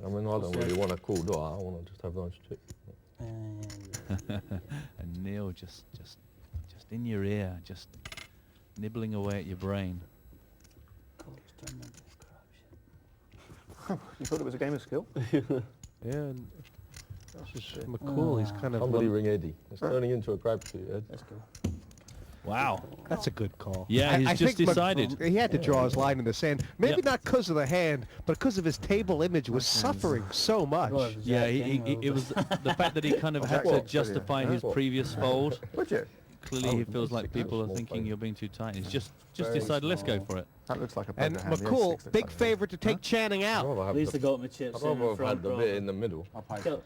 I mean, I don't really want to call, do I? I want to just have a nice chip. And Neil just in your ear, just nibbling away at your brain. You thought it was a game of skill? Yeah, and this is McCool. He's kind of. Somebody ring Eddie. It's turning into a crapshoot, Ed. Let's go. Wow. That's a good call. Yeah, he's just think decided. He had to draw his line in the sand. Maybe Yep. not because of the hand, but because of his table image was suffering so much. Yeah, it was the fact that he kind of had to What? justify his previous fold. Would you? Clearly, he feels like people are thinking you're being too tight. He's just decided, let's go for it. That looks like a And poker hand. Yeah, McCool, six looks big like a- favorite to take Channing I'd out. rather have At least the, I got my chips I'd in rather the have front had the bit in the middle. I'll pass the ice.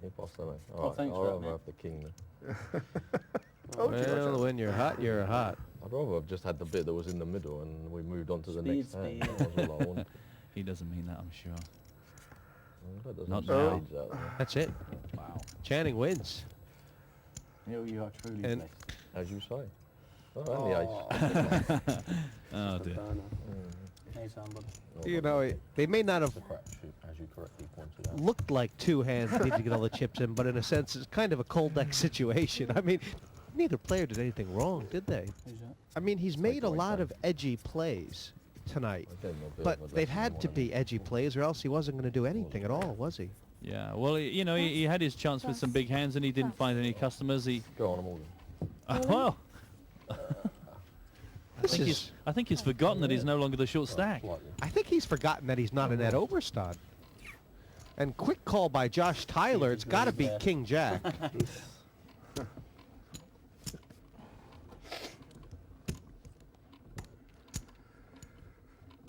You pass that way. Oh, All right, thanks I'd for that, rather mate. have the king then. Well, when you're hot, you're hot. I'd rather have just had the bit that was in the middle and we moved on to the Speed, next hand. speed. That was all I wanted. He doesn't mean that, I'm sure. That doesn't Not say now. age out there. That's it. Wow. Channing wins. Neil, you are truly And- blessed. As you say. Oh, and the ace. Oh dear. Nice hand, buddy. You know, they may not have It's a crapshoot, as you correctly pointed out. looked like two hands that need to get all the chips in, but in a sense, it's kind of a cold deck situation. I mean, neither player did anything wrong, did they? Who's that? I mean, he's made a lot of edgy plays tonight, I gave him a bit of but a they've lesson had in to one be edgy plays, or else he wasn't going to do anything at all, was he? Yeah, well, you know, he had his chance with some big hands and he didn't find any customers. He, Go on, I'm all in. well, This is. I think he's forgotten that he's no longer the short stack. Slightly. I think he's forgotten that he's not an Ed Oberstad. And quick call by Josh Tyler. It's got to be King Jack.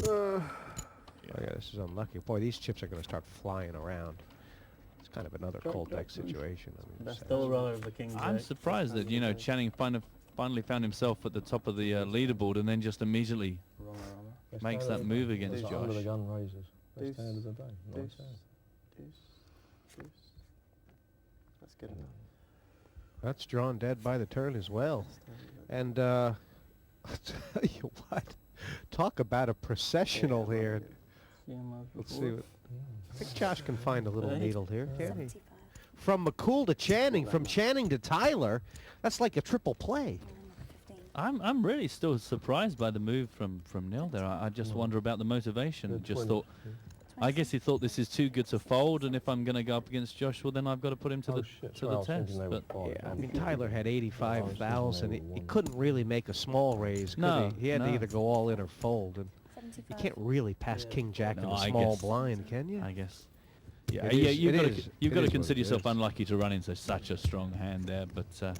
Oh, yeah, this is unlucky. Boy, these chips are going to start flying around. It's kind of another cold deck situation. I mean, That's it's- still rather the king. I'm surprised that, you know, Channing finally found himself at the top of the leaderboard and then just immediately Best makes hand that of move the- against best Under the Josh. gun raises. Best Deuce, hand of the day. Nice deuce. hand. That's good enough. That's drawn dead by the turn as well. And I'll tell you what, talk about a processional here. Let's see. I think Josh can find a little needle here, can he? 75. From McCool to Channing, from Channing to Tyler, that's like a triple play. 15. I'm really still surprised by the move from Neil there. I just wonder about the motivation. The Just twin. thought, I guess he thought this is too good to fold, and if I'm going to go up against Josh, well then I've got to put him to Oh, the shit. to Sorry, I the was thinking test. they But were Yeah, I five. mean, Tyler had 85,000. He one. couldn't really make a small raise, could No, he? He had to no. either go all in or fold. And you 75. can't really pass Yeah. King Jack No, in a I small guess- blind, can you? I guess. Yeah, It yeah. is- You've it got is- to it is consider what it yourself is. unlucky to run into such a strong hand there. But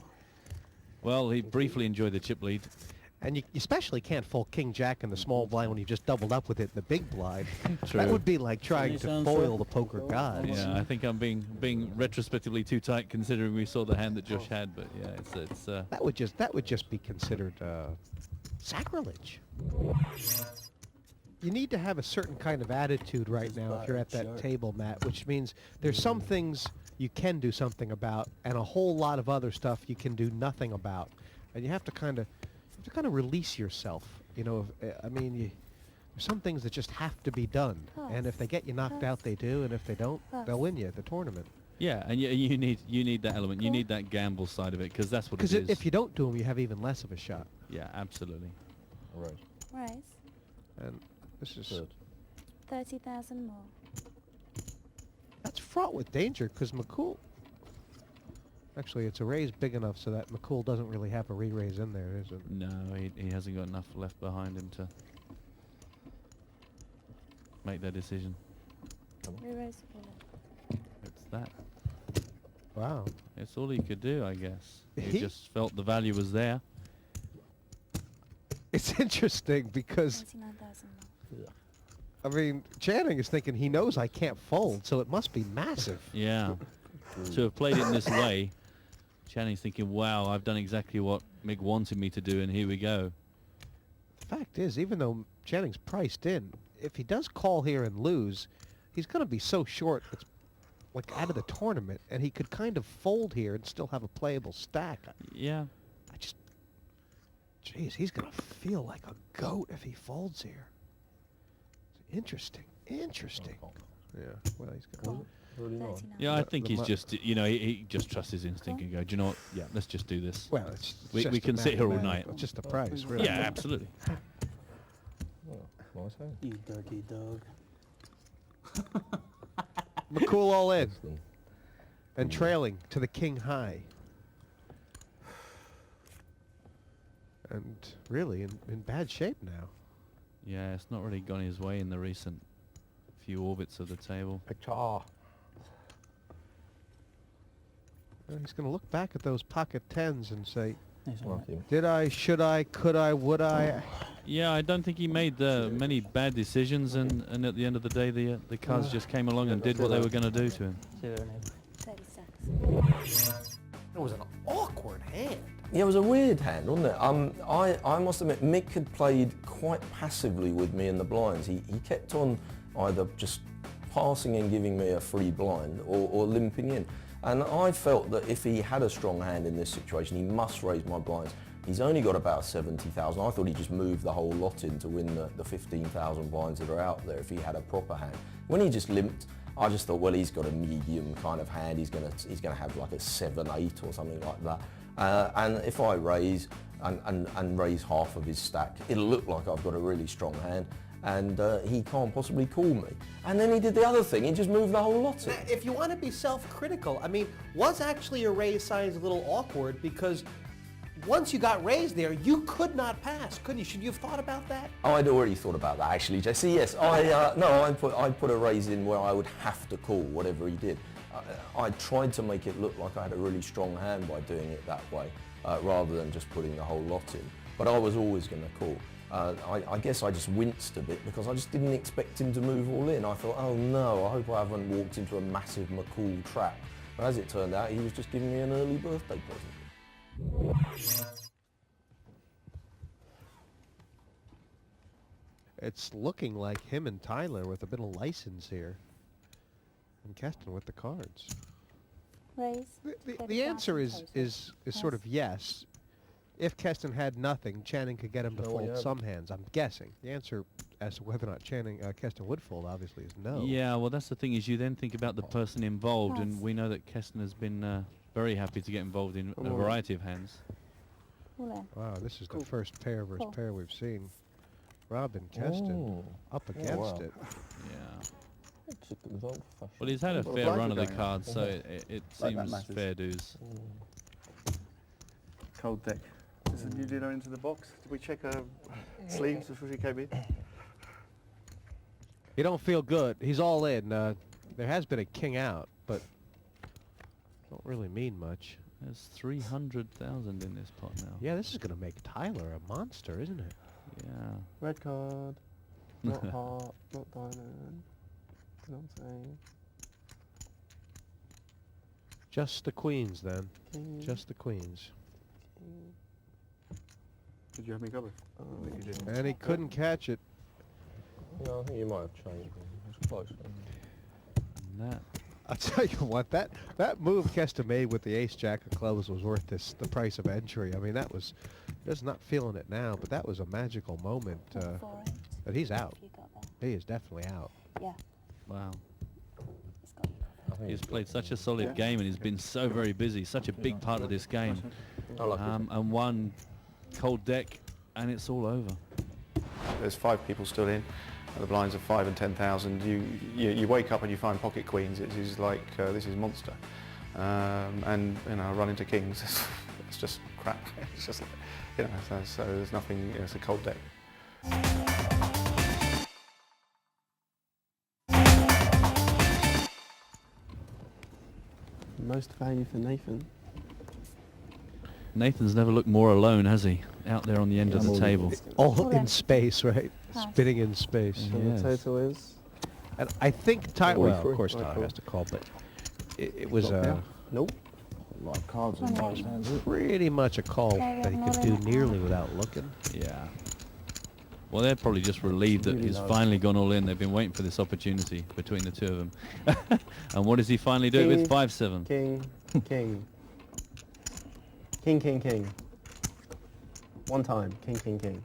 well, he briefly enjoyed the chip lead. And you especially can't fold King Jack in the small blind when you've just doubled up with it in the big blind. True. That would be like trying Any to sounds, foil sir? the poker god. Yeah, I think I'm being retrospectively too tight considering we saw the hand that Josh had. But yeah, it's That would just be considered sacrilege. You need to have a certain kind of attitude right now if you're at that table, Matt, which means there's some things you can do something about, and a whole lot of other stuff you can do nothing about, and you have to kind of release yourself. You know, I mean, there's some things that just have to be done, and if they get you knocked out, they do, and if they don't, they'll win you at the tournament. yeah, and you need that element. You need that gamble side of it because that's what it Because is. if you don't do them, you have even less of a shot. Yeah, absolutely. Right. Rise. And this is Third. 30,000 more. that's fraught with danger because McCool. Actually, it's a raise big enough so that McCool doesn't really have a re-raise in there, is it? No, he hasn't got enough left behind him to make that decision. Re-raise full. It's that. Wow. It's all he could do, I guess. He He- just felt the value was there. It's interesting because 29,000 more. I mean, Channing is thinking he knows I can't fold, so it must be massive. Yeah. To have played it in this way, Channing's thinking, wow, I've done exactly what Mick wanted me to do, and here we go. The fact is, even though Channing's priced in, if he does call here and lose, he's going to be so short it's like out of the tournament, and he could kind of fold here and still have a playable stack. Yeah. I just, jeez, he's going to feel like a goat if he folds here. Interesting, interesting. Yeah. Well, he's got. Cool. Really not. 39. Yeah, I The- think the he's mu- just, he just trusts his instinct and go, do you know what? Yeah, let's just do this. Well, it's We just a can sit here all mathematical- night. It's just a price, really. Yeah, absolutely. Oh, nice hand. You dirty dog. McCool all in Excellent. and trailing to the king high. And really in bad shape now. Yeah, it's not really gone his way in the recent few orbits of the table. Picture. Well, he's going to look back at those pocket tens and say, He's all right. Nothing. did I, should I, could I, would I? Yeah, I don't think he made many bad decisions, and at the end of the day, the cards just came along and did what they were going to do to him. See there, Nick. 36. It was an awkward hand. Yeah, it was a weird hand, wasn't it? I must admit, Mick had played quite passively with me in the blinds. He kept on either just passing and giving me a free blind or limping in. And I felt that if he had a strong hand in this situation, he must raise my blinds. He's only got about 70,000. I thought he'd just move the whole lot in to win the 15,000 blinds that are out there if he had a proper hand. When he just limped, I just thought, well, he's got a medium kind of hand. He's gonna have like a 7-8 or something like that. And if I raise and raise half of his stack, it'll look like I've got a really strong hand, and he can't possibly call me. And then he did the other thing. He just moved the whole lot in. If you want to be self-critical, I mean, was actually your raise size a little awkward because once you got raised there, you could not pass, couldn't you? Should you have thought about that? Oh, I'd already thought about that actually, Jesse. Yes, I put a raise in where I would have to call whatever he did. I tried to make it look like I had a really strong hand by doing it that way, rather than just putting the whole lot in. But I was always going to call. I guess I just winced a bit because I just didn't expect him to move all in. I thought, oh no, I hope I haven't walked into a massive McCool trap. But as it turned out, he was just giving me an early birthday present. It's looking like him and Tyler with a bit of license here. And Keston with the cards. Raise. The answer is sort of yes. If Keston had nothing, Channing could get him to No, fold yeah. some hands. I'm guessing. The answer as to whether or not Keston would fold obviously is no. Yeah, well, that's the thing is you then think about the person involved, and Pass. we know that Keston has been very happy to get involved in a All variety of hands. All in. Wow, this is Cool. the first pair versus Cool. pair we've seen. Robin Keston Oh. up against wow. it. Yeah. It's a good result for fashion. Well, he's had a Well, fair the run of the blinds are going up. cards, so it Like that seems matters. fair dues. Cold deck. Is the new dealer into the box? Did we check her sleeves before she came in? You don't feel good. He's all in. There has been a king out, but don't really mean much. There's 300,000 in this pot now. Yeah, this is going to make Tyler a monster, isn't it? Yeah. Red card, not heart, not diamond. You know what I'm saying? Just the queens then. King, Just the queens. king. Did you have me covered? I think you did. And he couldn't catch it. No, I think you might have changed. It's close. And that. I'll tell you what, that move Kesta made with the ace-jack of clubs was worth the price of entry. I mean, that was, just not feeling it now, but that was a magical moment. 4-8. But he's out. If you got that. He is definitely out. Yeah. Wow. It's got you. I think He's it's played such a solid Yeah. game, and he's been so very busy, such a big part of this game. I like it. And one cold deck, and it's all over. There's 5 people still in. The blinds are 5 and 10,000. You wake up and you find pocket queens. It is like this is monster, and you know I run into kings. It's just crap. It's just so there's nothing. It's a cold deck. Most value for Nathan. Nathan's never looked more alone, has he? Out there on the end of the table. All Hold in on. space, right? Pass. Spinning in space. Mhm. So Yes. the total is And I think Tyler, well, of 43. course Right, Tyler cool. has to call, but it was nope. A lot of cards in those hands. pretty much a call Okay, that he we could have do more than nearly that. without looking. Yeah. Well, they're probably just relieved that Really he's low. finally gone all in. They've been waiting for this opportunity between the two of them. And what does he finally do with King, 5-7? King, king. King, king, king. One time, king, king, king.